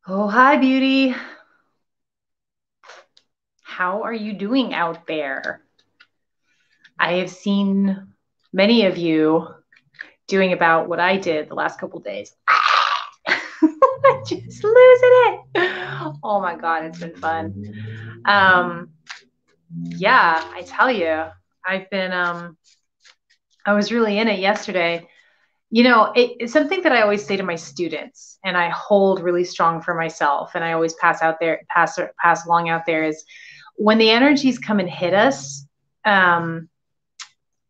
Oh, hi, beauty. How are you doing out there? I have seen many of you doing about what I did the last couple of days. Just losing it. Oh my God, it's been fun. Um, yeah, I tell you, I've been, I was really in it yesterday. It's something that I always say to my students, and I hold really strong for myself, and I always pass along out there is when the energies come and hit us, um,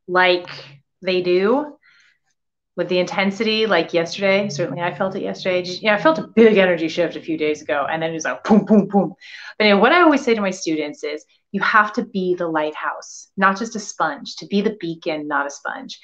like they do with the intensity, like yesterday. Certainly, I felt it yesterday. I felt a big energy shift a few days ago, and then it was like boom, boom, boom. But anyway, what I always say to my students is, you have to be the lighthouse, not just a sponge. To be the beacon, not a sponge.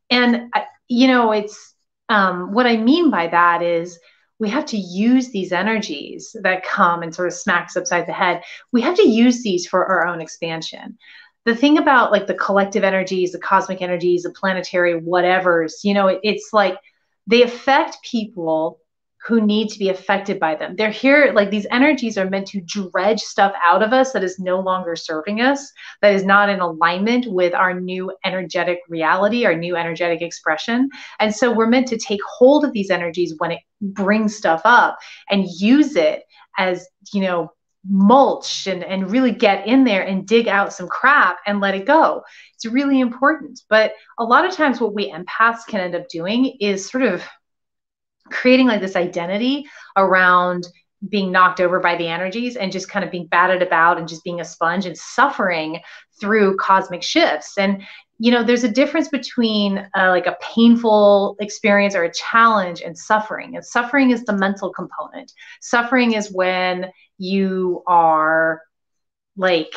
And it's what I mean by that is we have to use these energies that come and sort of smacks upside the head. We have to use these for our own expansion. The thing about like the collective energies, the cosmic energies, the planetary whatevers, it's like they affect people who need to be affected by them. They're here, like these energies are meant to dredge stuff out of us that is no longer serving us, that is not in alignment with our new energetic reality, our new energetic expression. And so we're meant to take hold of these energies when it brings stuff up and use it as, mulch and really get in there and dig out some crap and let it go. It's really important. But a lot of times, what we empaths can end up doing is sort of creating like this identity around being knocked over by the energies and just kind of being batted about and just being a sponge and suffering through cosmic shifts. And there's a difference between like a painful experience or a challenge and suffering. And suffering is the mental component. Suffering is when you are like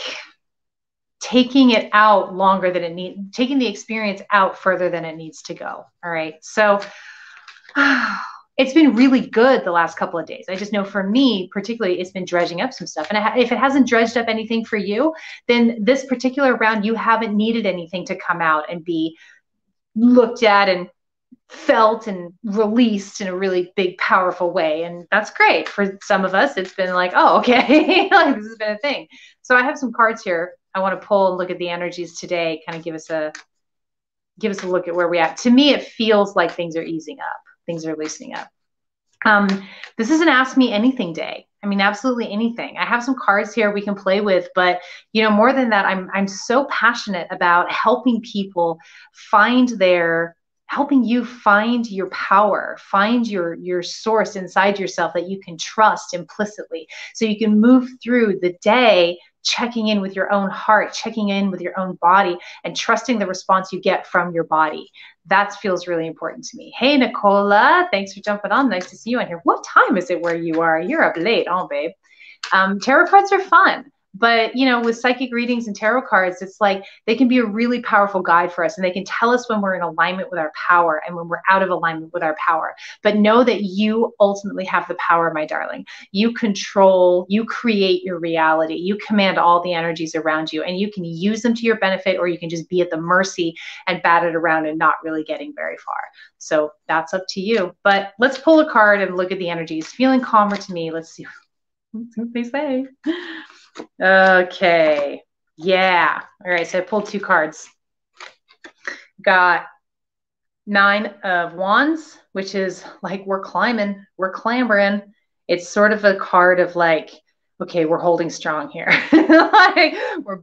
taking it out longer than it needs, taking the experience out further than it needs to go. All right. So it's been really good the last couple of days. I just know for me, particularly, it's been dredging up some stuff. And if it hasn't dredged up anything for you, then this particular round, you haven't needed anything to come out and be looked at and felt and released in a really big, powerful way. And that's great. For some of us, it's been like, oh, okay, like this has been a thing. So I have some cards here. I want to pull and look at the energies today, kind of give us a look at where we're at. To me, it feels like things are easing up, things are loosening up. This is an Ask Me Anything day. I mean, absolutely anything. I have some cards here we can play with, but more than that, I'm so passionate about helping people helping you find your power, find your source inside yourself that you can trust implicitly, so you can move through the day checking in with your own heart, checking in with your own body, and trusting the response you get from your body. That feels really important to me. Hey, Nicola, thanks for jumping on. Nice to see you on here. What time is it where you are? You're up late, oh, babe. Tarot cards are fun. But, with psychic readings and tarot cards, it's like they can be a really powerful guide for us, and they can tell us when we're in alignment with our power and when we're out of alignment with our power. But know that you ultimately have the power, my darling. You control, you create your reality. You command all the energies around you, and you can use them to your benefit, or you can just be at the mercy and bat it around and not really getting very far. So that's up to you. But let's pull a card and look at the energies. Feeling calmer to me. Let's see what they say. Okay. Yeah. All right. So I pulled two cards. Got 9 of Wands, which is like we're climbing, we're clambering. It's sort of a card of like, okay, we're holding strong here. Like we're,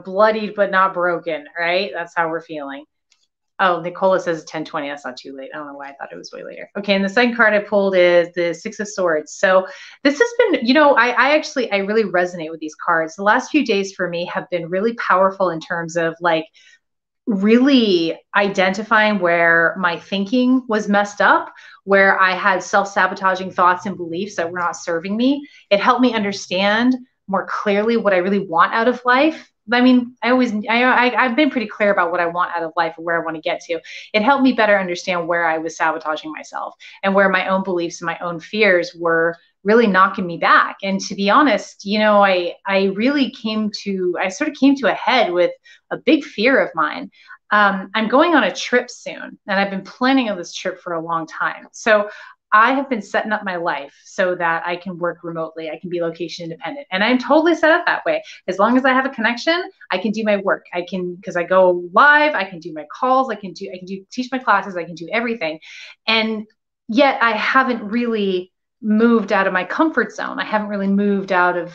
bloodied but not broken, right? That's how we're feeling. Oh, Nicola says 10:20. That's not too late. I don't know why I thought it was way later. Okay, and the second card I pulled is the Six of Swords. So this has been, I really resonate with these cards. The last few days for me have been really powerful in terms of like really identifying where my thinking was messed up, where I had self-sabotaging thoughts and beliefs that were not serving me. It helped me understand more clearly what I really want out of life. I mean, I've been pretty clear about what I want out of life and where I want to get to. It helped me better understand where I was sabotaging myself and where my own beliefs and my own fears were really knocking me back. And to be honest, I sort of came to a head with a big fear of mine. I'm going on a trip soon, and I've been planning on this trip for a long time. So I have been setting up my life so that I can work remotely. I can be location independent. And I'm totally set up that way. As long as I have a connection, I can do my work. I can, because I go live, I can do my calls, I can teach my classes, I can do everything. And yet I haven't really moved out of my comfort zone. I haven't really moved out of,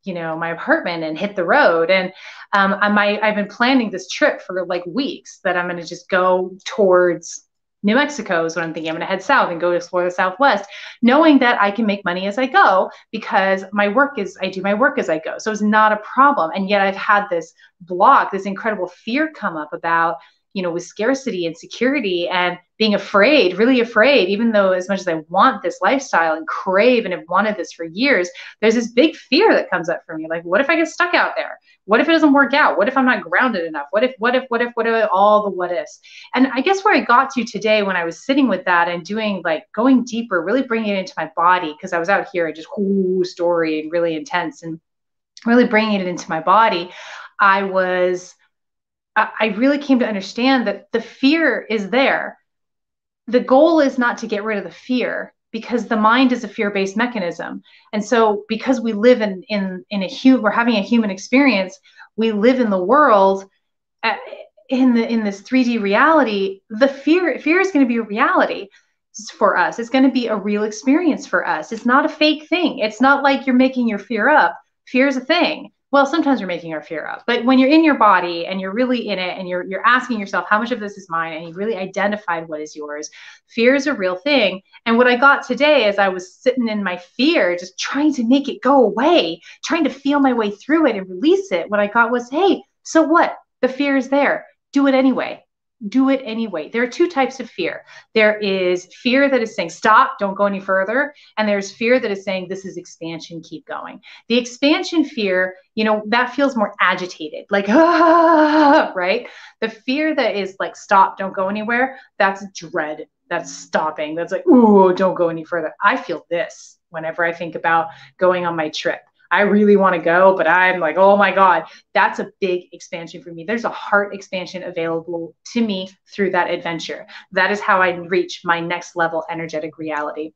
my apartment and hit the road. And I've been planning this trip for like weeks that I'm going to just go towards New Mexico is what I'm thinking. I'm going to head south and go explore the Southwest, knowing that I can make money as I go because I do my work as I go. So it's not a problem. And yet I've had this block, this incredible fear come up about, with scarcity and security and being afraid, really afraid, even though as much as I want this lifestyle and crave and have wanted this for years, there's this big fear that comes up for me. Like, what if I get stuck out there? What if it doesn't work out? What if I'm not grounded enough? What if, all the what ifs? And I guess where I got to today when I was sitting with that and doing going deeper, really bringing it into my body, because I was out here and just story and really intense and really bringing it into my body, I really came to understand that the fear is there. The goal is not to get rid of the fear because the mind is a fear-based mechanism. And so because we live we're having a human experience, we live in the world in this 3D reality, the fear is going to be a reality for us. It's going to be a real experience for us. It's not a fake thing. It's not like you're making your fear up. Fear is a thing. Well, sometimes we're making our fear up, but when you're in your body and you're really in it and you're asking yourself, how much of this is mine? And you really identified what is yours. Fear is a real thing. And what I got today as I was sitting in my fear, just trying to make it go away, trying to feel my way through it and release it. What I got was, hey, so what? The fear is there. Do it anyway. Do it anyway. There are two types of fear. There is fear that is saying, stop, don't go any further. And there's fear that is saying, this is expansion, keep going. The expansion fear, that feels more agitated, like, right? The fear that is like, stop, don't go anywhere, that's dread. That's stopping. That's like, ooh, don't go any further. I feel this whenever I think about going on my trip. I really want to go, but I'm like, oh my God, that's a big expansion for me. There's a heart expansion available to me through that adventure. That is how I reach my next level energetic reality.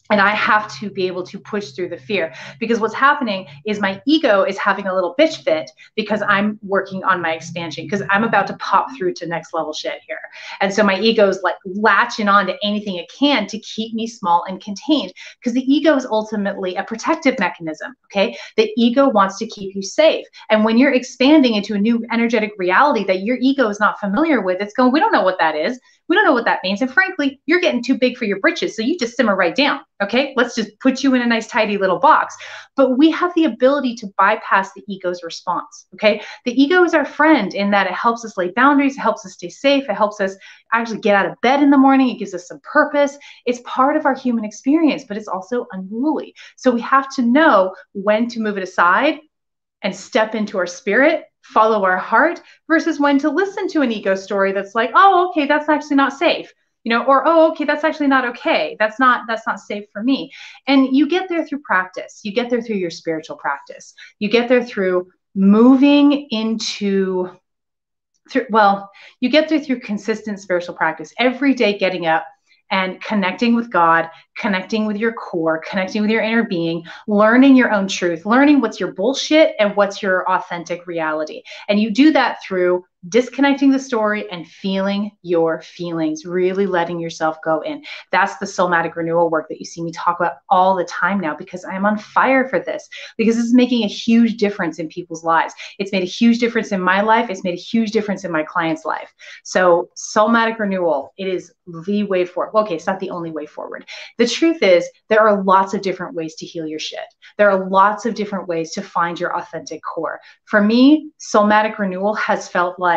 And I have to be able to push through the fear, because what's happening is my ego is having a little bitch fit because I'm working on my expansion, because I'm about to pop through to next level shit here. And so my ego is like latching on to anything it can to keep me small and contained, because the ego is ultimately a protective mechanism. Okay. The ego wants to keep you safe. And when you're expanding into a new energetic reality that your ego is not familiar with, it's going, we don't know what that is. We don't know what that means. And frankly, you're getting too big for your britches. So you just simmer right down. Okay, let's just put you in a nice, tidy little box. But we have the ability to bypass the ego's response. Okay, the ego is our friend in that it helps us lay boundaries, it helps us stay safe, it helps us actually get out of bed in the morning, it gives us some purpose. It's part of our human experience, but it's also unruly. So we have to know when to move it aside and step into our spirit, follow our heart, versus when to listen to an ego story that's like, oh, okay, that's actually not safe. Or, oh, okay, that's actually not okay. That's not safe for me. And you get there through practice. You get there through your spiritual practice. You get there through moving into, you get there through consistent spiritual practice. Every day getting up and connecting with God, connecting with your core, connecting with your inner being, learning your own truth, learning what's your bullshit and what's your authentic reality. And you do that through disconnecting the story and feeling your feelings, really letting yourself go in. That's the somatic renewal work that you see me talk about all the time now, because I am on fire for this, because this is making a huge difference in people's lives. It's made a huge difference in my life. It's made a huge difference in my client's life. So somatic renewal, it is the way forward. Okay, it's not the only way forward. The truth is, there are lots of different ways to heal your shit. There are lots of different ways to find your authentic core. For me, somatic renewal has felt like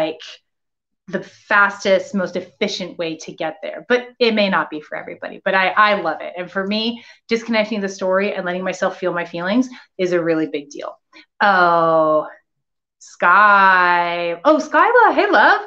the fastest, most efficient way to get there. But it may not be for everybody, but I love it. And for me, disconnecting the story and letting myself feel my feelings is a really big deal. Oh, Skyla, hey love.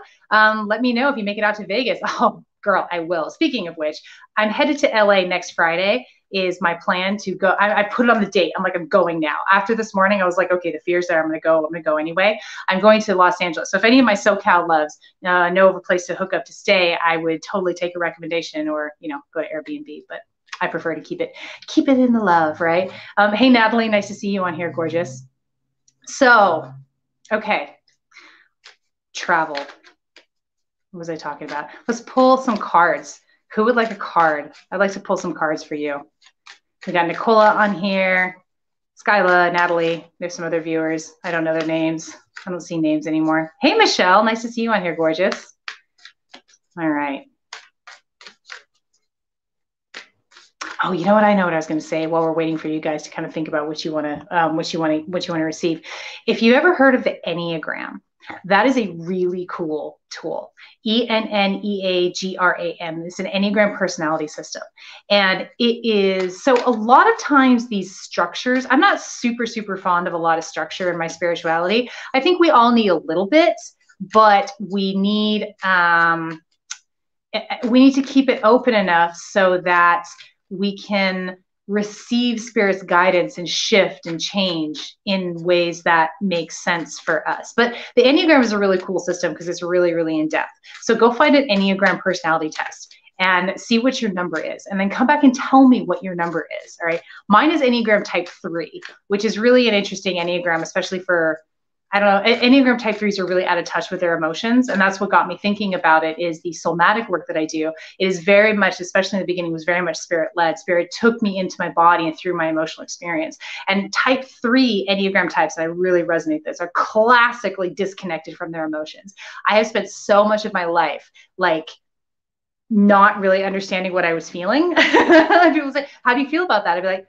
Let me know if you make it out to Vegas. Oh, girl, I will. Speaking of which, I'm headed to LA next Friday. Is my plan to go. I put it on the date. I'm like, I'm going now. After this morning, I was like, okay, the fear's there. I'm going to go anyway. I'm going to Los Angeles. So if any of my SoCal loves know of a place to hook up to stay, I would totally take a recommendation or, go to Airbnb. But I prefer to keep it in the love, right? Hey, Natalie, nice to see you on here, gorgeous. So, okay, travel. What was I talking about? Let's pull some cards. Who would like a card? I'd like to pull some cards for you. We got Nicola on here, Skyla, Natalie. There's some other viewers. I don't know their names. I don't see names anymore. Hey, Michelle. Nice to see you on here, gorgeous. All right. Oh, you know what? I know what I was going to say while we're waiting for you guys to kind of think about what you want to receive. If you ever heard of the Enneagram, that is a really cool tool. Enneagram. It's an Enneagram personality system. And it is, so a lot of times these structures, I'm not super, super fond of a lot of structure in my spirituality. I think we all need a little bit, but we need to keep it open enough so that we can receive Spirit's guidance and shift and change in ways that make sense for us. But the Enneagram is a really cool system because it's really, really in-depth. So go find an Enneagram personality test and see what your number is. And then come back and tell me what your number is, all right? Mine is Enneagram type 3, which is really an interesting Enneagram, especially for, I don't know, Enneagram type 3s are really out of touch with their emotions. And that's what got me thinking about it is the somatic work that I do. It is very much, especially in the beginning, was very much spirit-led. Spirit took me into my body and through my emotional experience. And type 3 Enneagram types, and I really resonate with this, are classically disconnected from their emotions. I have spent so much of my life, like, not really understanding what I was feeling. People say, how do you feel about that? I'd be like,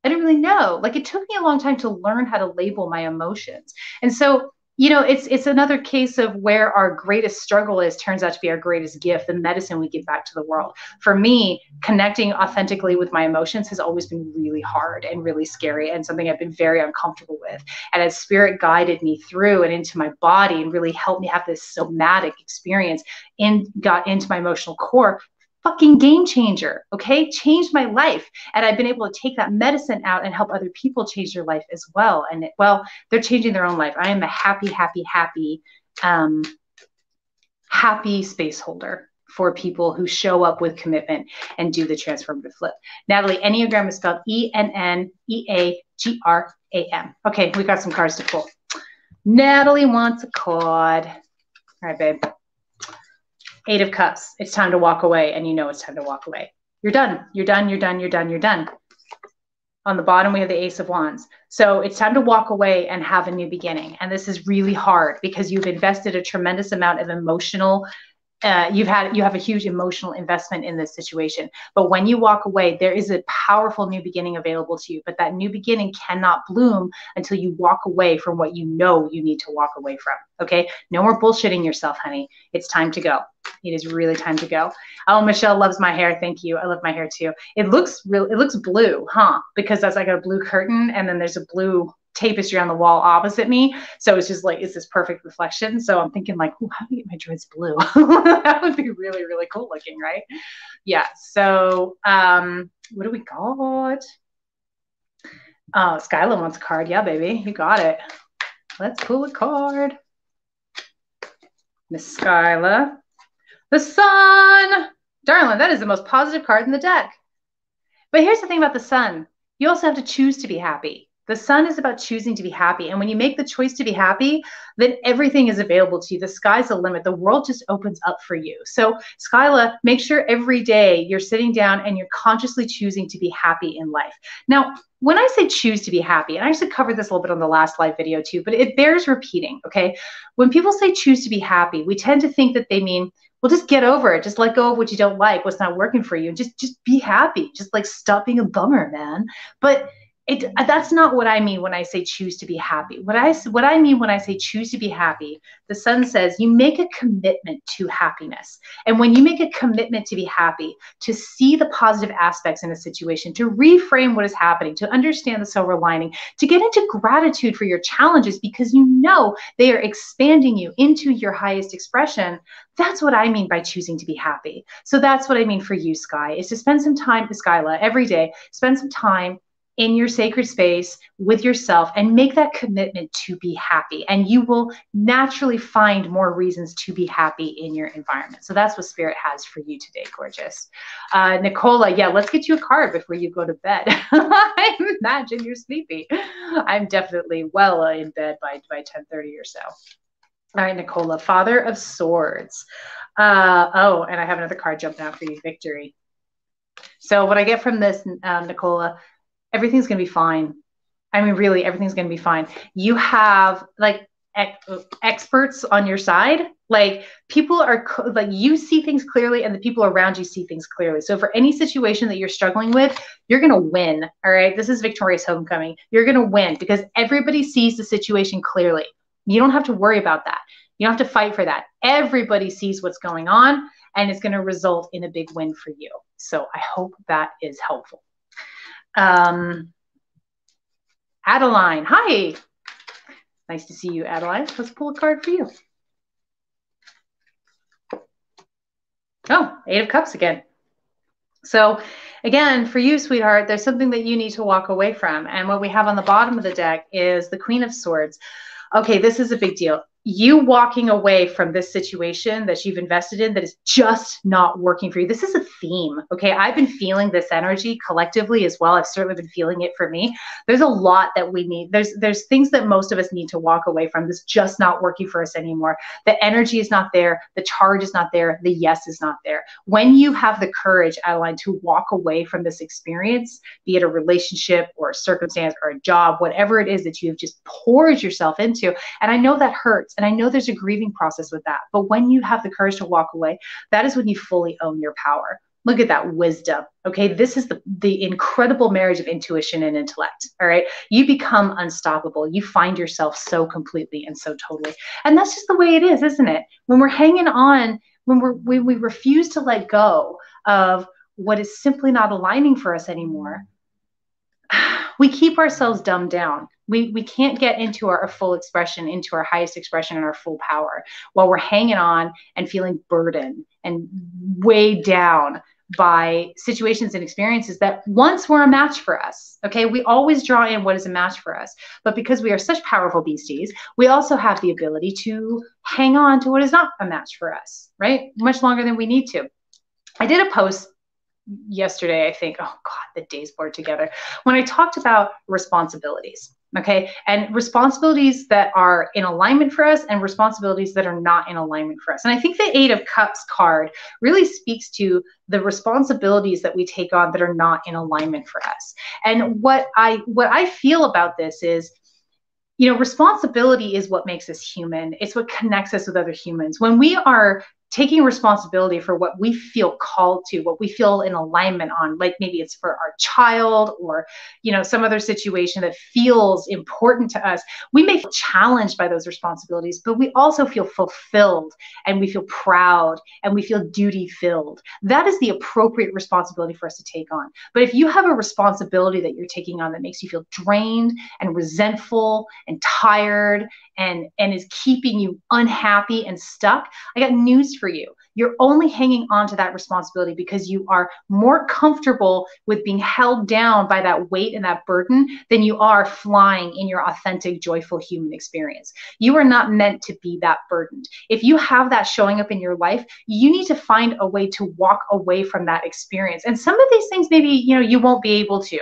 I didn't really know. Like, it took me a long time to learn how to label my emotions. And so, you know, it's another case of where our greatest struggle turns out to be our greatest gift, the medicine we give back to the world. For me, connecting authentically with my emotions has always been really hard and really scary and something I've been very uncomfortable with. And as Spirit guided me through and into my body and really helped me have this somatic experience and got into my emotional core, fucking game changer, okay? Changed my life. And I've been able to take that medicine out and help other people change their life as well. And well, they're changing their own life. I am a happy space holder for people who show up with commitment and do the transformative flip. Natalie, Enneagram is spelled Enneagram. Okay, we got some cards to pull. Natalie wants a card. All right, babe. 8 of Cups. It's time to walk away, and you know it's time to walk away. You're done. You're done. You're done. You're done. You're done. On the bottom, we have the Ace of Wands. So it's time to walk away and have a new beginning. And this is really hard because you've invested a tremendous amount of emotional you have a huge emotional investment in this situation. But when you walk away, there is a powerful new beginning available to you. But that new beginning cannot bloom until you walk away from what you know you need to walk away from. Okay? No more bullshitting yourself, honey. It's time to go. It is really time to go. Oh, Michelle loves my hair. Thank you. I love my hair too. It looks blue, huh? Because that's like a blue curtain and then there's a blue tapestry on the wall opposite me. So it's just like, it's this perfect reflection. So I'm thinking like, oh, how do I get my dreads blue? That would be really, really cool looking, right? Yeah. So what do we got? Oh, Skyla wants a card. Yeah, baby. You got it. Let's pull a card. Miss Skyla. The Sun. Darling, that is the most positive card in the deck. But here's the thing about the Sun. You also have to choose to be happy. The Sun is about choosing to be happy. And when you make the choice to be happy, then everything is available to you. The sky's the limit. The world just opens up for you. So Skyla, make sure every day you're sitting down and you're consciously choosing to be happy in life. Now, when I say choose to be happy, and I actually covered this a little bit on the last live video too, but it bears repeating, okay? When people say choose to be happy, we tend to think that they mean, well, just get over it. Just let go of what you don't like, what's not working for you. Just be happy. Just like stop being a bummer, man. But that's not what I mean when I say choose to be happy. What I mean when I say choose to be happy, the Sun says you make a commitment to happiness. And when you make a commitment to be happy, to see the positive aspects in a situation, to reframe what is happening, to understand the silver lining, to get into gratitude for your challenges because you know they are expanding you into your highest expression, that's what I mean by choosing to be happy. So that's what I mean for you, Sky, is to spend some time with Skyla every day, spend some time in your sacred space with yourself and make that commitment to be happy. And you will naturally find more reasons to be happy in your environment. So that's what Spirit has for you today, gorgeous. Nicola, yeah, let's get you a card before you go to bed. I imagine you're sleepy. I'm definitely well in bed by 10:30 or so. All right, Nicola, Father of Swords. Oh, and I have another card jumping out for you, Victory. So what I get from this, Nicola, everything's going to be fine. I mean, really, everything's going to be fine. You have like experts on your side. Like people are like, you see things clearly and the people around you see things clearly. So for any situation that you're struggling with, you're going to win. All right. This is victorious homecoming. You're going to win because everybody sees the situation clearly. You don't have to worry about that. You don't have to fight for that. Everybody sees what's going on and it's going to result in a big win for you. So I hope that is helpful. Adeline, hi. Nice to see you, Adeline. Let's pull a card for you. Oh, 8 of Cups again. So again, for you, sweetheart, there's something that you need to walk away from. And what we have on the bottom of the deck is the Queen of Swords. Okay, this is a big deal. You walking away from this situation that you've invested in that is just not working for you. This is a theme, okay? I've been feeling this energy collectively as well. I've certainly been feeling it for me. There's a lot that we need. There's things that most of us need to walk away from. This is just not working for us anymore. The energy is not there. The charge is not there. The yes is not there. When you have the courage, Adeline, to walk away from this experience, be it a relationship or a circumstance or a job, whatever it is that you have just poured yourself into, and I know that hurts. And I know there's a grieving process with that. But when you have the courage to walk away, that is when you fully own your power. Look at that wisdom. Okay. This is the incredible marriage of intuition and intellect. All right. You become unstoppable. You find yourself so completely and so totally. And that's just the way it is, isn't it? When we're hanging on, when we refuse to let go of what is simply not aligning for us anymore, we keep ourselves dumbed down. We can't get into our full expression, into our highest expression and our full power while we're hanging on and feeling burdened and weighed down by situations and experiences that once were a match for us. Okay. We always draw in what is a match for us. But because we are such powerful beasties, we also have the ability to hang on to what is not a match for us, right? Much longer than we need to. I did a post yesterday, I think, oh God, the days blurred together, when I talked about responsibilities. Okay. And responsibilities that are in alignment for us and responsibilities that are not in alignment for us. And I think the 8 of Cups card really speaks to the responsibilities that we take on that are not in alignment for us. And what I feel about this is, you know, responsibility is what makes us human. It's what connects us with other humans. When we are taking responsibility for what we feel called to, what we feel in alignment on, like maybe it's for our child or, you know, some other situation that feels important to us, we may feel challenged by those responsibilities, but we also feel fulfilled and we feel proud and we feel duty filled. That is the appropriate responsibility for us to take on. But if you have a responsibility that you're taking on that makes you feel drained and resentful and tired and is keeping you unhappy and stuck, I got news for you. You're only hanging on to that responsibility because you are more comfortable with being held down by that weight and that burden than you are flying in your authentic, joyful human experience. You are not meant to be that burdened. If you have that showing up in your life, you need to find a way to walk away from that experience. And some of these things, maybe, you know, you won't be able to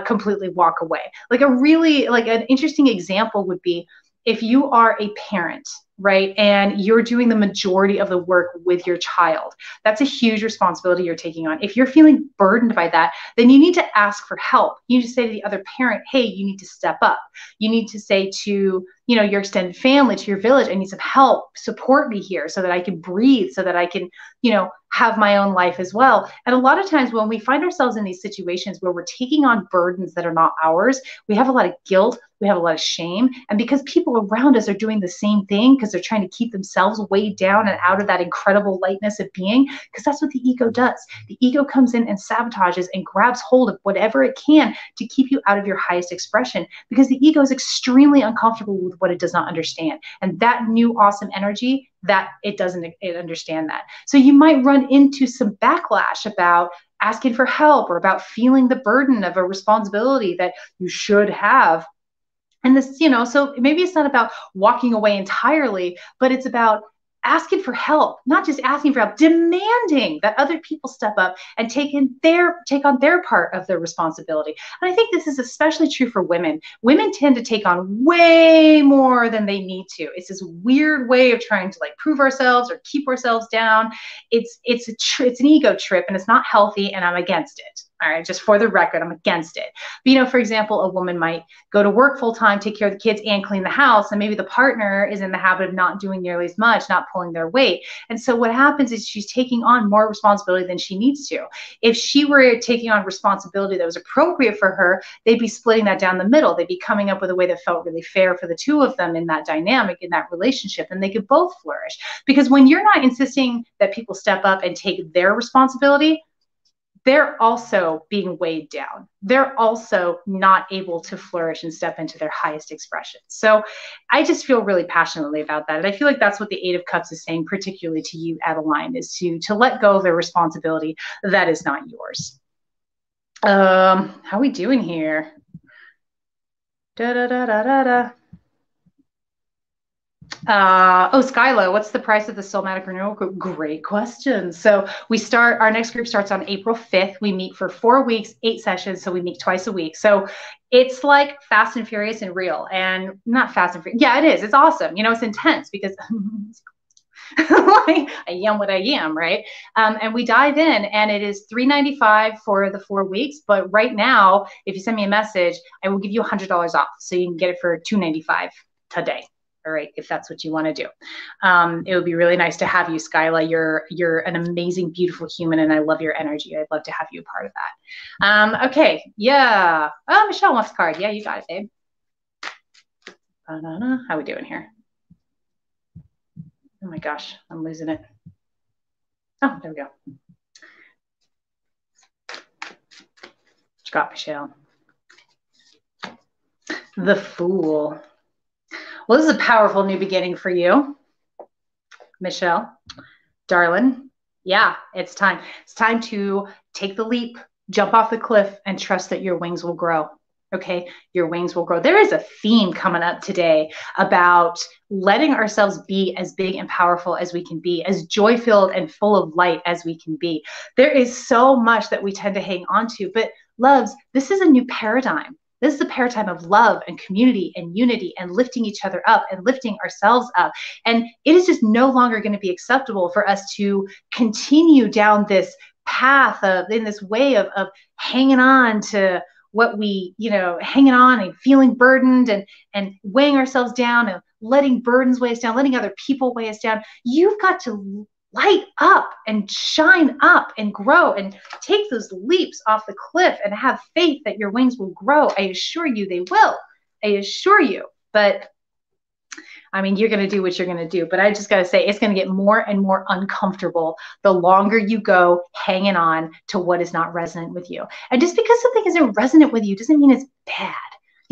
completely walk away. Like an interesting example would be if you are a parent, right, and you're doing the majority of the work with your child, that's a huge responsibility you're taking on. If you're feeling burdened by that, then you need to ask for help. You need to say to the other parent, hey, you need to step up. You need to say to, you know, your extended family, to your village, I need some help, support me here so that I can breathe, so that I can, you know, have my own life as well. And a lot of times when we find ourselves in these situations where we're taking on burdens that are not ours, we have a lot of guilt, we have a lot of shame. And because people around us are doing the same thing, because they're trying to keep themselves weighed down and out of that incredible lightness of being, because that's what the ego does. The ego comes in and sabotages and grabs hold of whatever it can to keep you out of your highest expression, because the ego is extremely uncomfortable with what it does not understand. And that new awesome energy, that it doesn't understand that. So you might run into some backlash about asking for help or about feeling the burden of a responsibility that you should have. And this, so maybe it's not about walking away entirely, but it's about asking for help, not just asking for help, demanding that other people step up and take on their part of the responsibility. And I think this is especially true for women. Women tend to take on way more than they need to. It's this weird way of trying to like prove ourselves or keep ourselves down. It's an ego trip, and it's not healthy, and I'm against it. All right, just for the record, I'm against it. But, for example, a woman might go to work full time, take care of the kids, and clean the house, and maybe the partner is in the habit of not doing nearly as much, not pulling their weight. And so what happens is she's taking on more responsibility than she needs to. If she were taking on responsibility that was appropriate for her, they'd be splitting that down the middle. They'd be coming up with a way that felt really fair for the two of them in that dynamic, in that relationship, and they could both flourish. Because when you're not insisting that people step up and take their responsibility, they're also being weighed down. They're also not able to flourish and step into their highest expression. So I just feel really passionately about that. And I feel like that's what the Eight of Cups is saying, particularly to you, Adeline, is to let go of their responsibility that is not yours. How are we doing here? Skyla, what's the price of the Soulmatic Renewal Group? Great question. So our next group starts on April 5th. We meet for 4 weeks, 8 sessions. So we meet twice a week. So it's like Fast and Furious and real, and not Fast and Furious. Yeah, it is. It's awesome. It's intense because I am what I am, right? And we dive in, and it is $395 for the 4 weeks. But right now, if you send me a message, I will give you $100 off. So you can get it for $295 today. All right, if that's what you want to do. It would be really nice to have you, Skyla. You're an amazing, beautiful human, and I love your energy. I'd love to have you a part of that. Okay, yeah. Oh, Michelle wants a card. Yeah, you got it, babe. How are we doing here? Oh my gosh, I'm losing it. Oh, there we go. What you got, Michelle? The Fool. Well, this is a powerful new beginning for you, Michelle, darling. Yeah, it's time. It's time to take the leap, jump off the cliff, and trust that your wings will grow. Okay, your wings will grow. There is a theme coming up today about letting ourselves be as big and powerful as we can be, as joy-filled and full of light as we can be. There is so much that we tend to hang on to, but loves, this is a new paradigm. This is a paradigm of love and community and unity and lifting each other up and lifting ourselves up. And it is just no longer going to be acceptable for us to continue down this path in this way of hanging on to what we, hanging on and feeling burdened and weighing ourselves down and letting burdens weigh us down, letting other people weigh us down. You've got to light up and shine up and grow and take those leaps off the cliff and have faith that your wings will grow. I assure you they will. I assure you. But you're going to do what you're going to do. But I just got to say, it's going to get more and more uncomfortable the longer you go hanging on to what is not resonant with you. And just because something isn't resonant with you doesn't mean it's bad.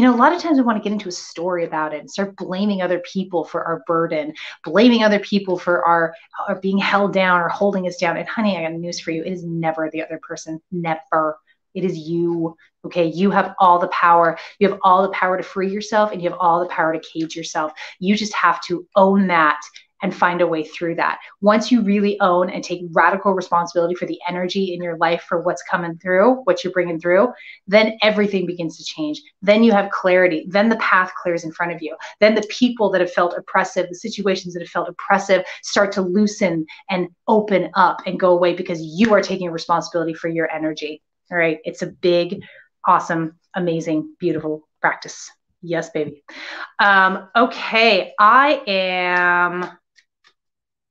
A lot of times we want to get into a story about it and start blaming other people for our burden, blaming other people for our being held down or holding us down. And honey, I got news for you. It is never the other person. Never. It is you. Okay. You have all the power. You have all the power to free yourself, and you have all the power to cage yourself. You just have to own that and find a way through that. Once you really own and take radical responsibility for the energy in your life, for what's coming through, what you're bringing through, then everything begins to change. Then you have clarity. Then the path clears in front of you. Then the people that have felt oppressive, the situations that have felt oppressive start to loosen and open up and go away because you are taking responsibility for your energy. All right. It's a big, awesome, amazing, beautiful practice. Yes, baby. Okay. I am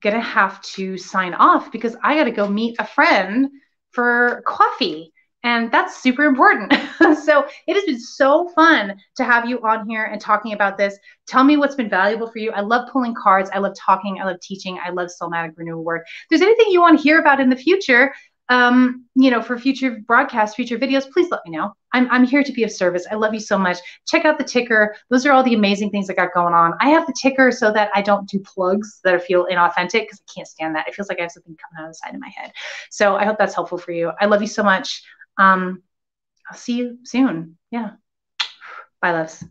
going to have to sign off because I got to go meet a friend for coffee. And that's super important. So it has been so fun to have you on here and talking about this. Tell me what's been valuable for you. I love pulling cards. I love talking. I love teaching. I love soulmatic renewal work. If there's anything you want to hear about in the future, for future broadcasts, future videos, please let me know. I'm here to be of service. I love you so much. Check out the ticker. Those are all the amazing things I got going on. I have the ticker so that I don't do plugs that feel inauthentic, because I can't stand that. It feels like I have something coming out of the side of my head. So I hope that's helpful for you. I love you so much. I'll see you soon. Yeah. Bye, loves.